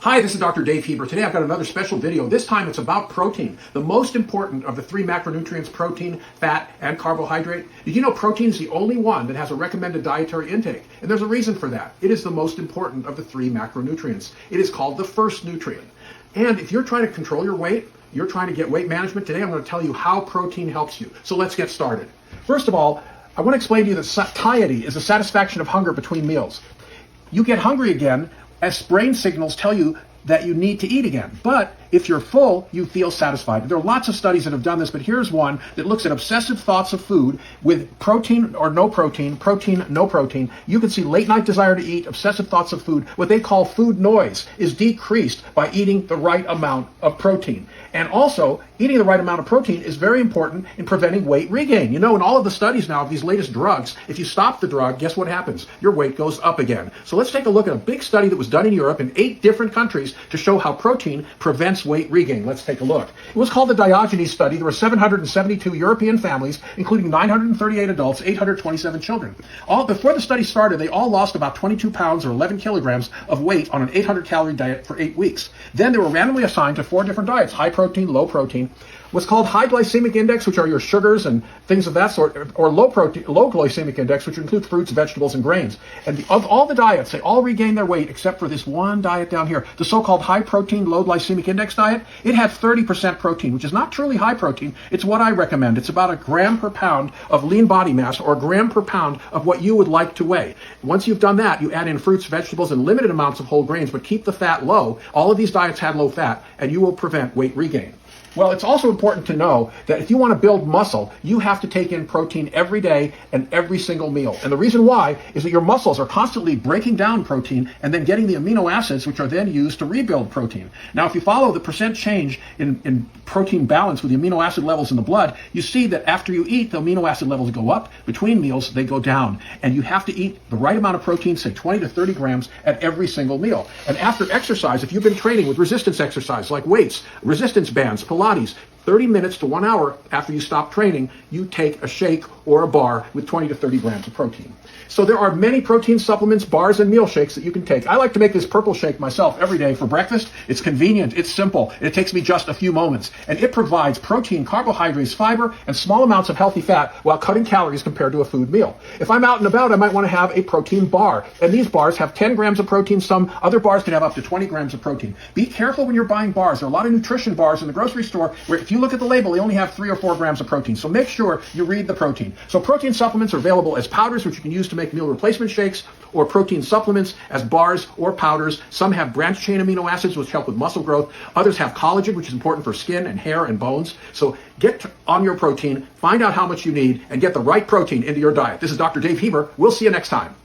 Hi, this is Dr. Dave Heber. Today I've got another special video. This time it's about protein, the most important of the three macronutrients: protein, fat, and carbohydrate. Did you know protein is the only one that has a recommended dietary intake? And there's a reason for that. It is the most important of the three macronutrients. It is called the first nutrient. And if you're trying to control your weight, you're trying to get weight management, today I'm going to tell you how protein helps you. So let's get started. First of all, I want to explain to you that satiety is the satisfaction of hunger between meals. You get hungry again as brain signals tell you that you need to eat again. But if you're full, you feel satisfied. There are lots of studies that have done this, but here's one that looks at obsessive thoughts of food with protein or no protein, protein, no protein. You can see late night desire to eat, obsessive thoughts of food. What they call food noise is decreased by eating the right amount of protein. And also, eating the right amount of protein is very important in preventing weight regain. You know, in all of the studies now of these latest drugs, if you stop the drug, guess what happens? Your weight goes up again. So let's take a look at a big study that was done in Europe in 8 different countries to show how protein prevents weight regain. Let's take a look. It was called the Diogenes study. There were 772 European families, including 938 adults, 827 children. Before the study started, they all lost about 22 pounds or 11 kilograms of weight on an 800-calorie diet for 8 weeks. Then they were randomly assigned to 4 different diets: high protein, low protein, what's called high glycemic index, which are your sugars and things of that sort, or low glycemic index, which includes fruits, vegetables, and grains. And of all the diets, they all regained their weight except for this one diet down here, the so-called high protein, low glycemic index diet. It had 30% protein, which is not truly high protein. It's what I recommend. It's about a gram per pound of lean body mass, or a gram per pound of what you would like to weigh. Once you've done that, you add in fruits, vegetables, and limited amounts of whole grains, but keep the fat low. All of these diets had low fat, and you will prevent weight regain. Well, it's also important to know that if you want to build muscle, you have to take in protein every day and every single meal. And the reason why is that your muscles are constantly breaking down protein and then getting the amino acids, which are then used to rebuild protein. Now, if you follow the percent change in protein balance with the amino acid levels in the blood, you see that after you eat, the amino acid levels go up. Between meals, they go down. And you have to eat the right amount of protein, say 20 to 30 grams at every single meal. And after exercise, if you've been training with resistance exercise like weights, resistance bands, Pilates, 30 minutes to 1 hour after you stop training, you take a shake or a bar with 20 to 30 grams of protein. So there are many protein supplements, bars, and meal shakes that you can take. I like to make this purple shake myself every day for breakfast. It's convenient, it's simple, and it takes me just a few moments. And it provides protein, carbohydrates, fiber, and small amounts of healthy fat while cutting calories compared to a food meal. If I'm out and about, I might want to have a protein bar. And these bars have 10 grams of protein. Some other bars can have up to 20 grams of protein. Be careful when you're buying bars. There are a lot of nutrition bars in the grocery store where if you look at the label, they only have 3 or 4 grams of protein. So make sure you read the protein. So protein supplements are available as powders, which you can use to make meal replacement shakes, or protein supplements as bars or powders. Some have branched chain amino acids, which help with muscle growth. Others have collagen, which is important for skin and hair and bones. So get on your protein, find out how much you need, and get the right protein into your diet. This is Dr. Dave Heber. We'll see you next time.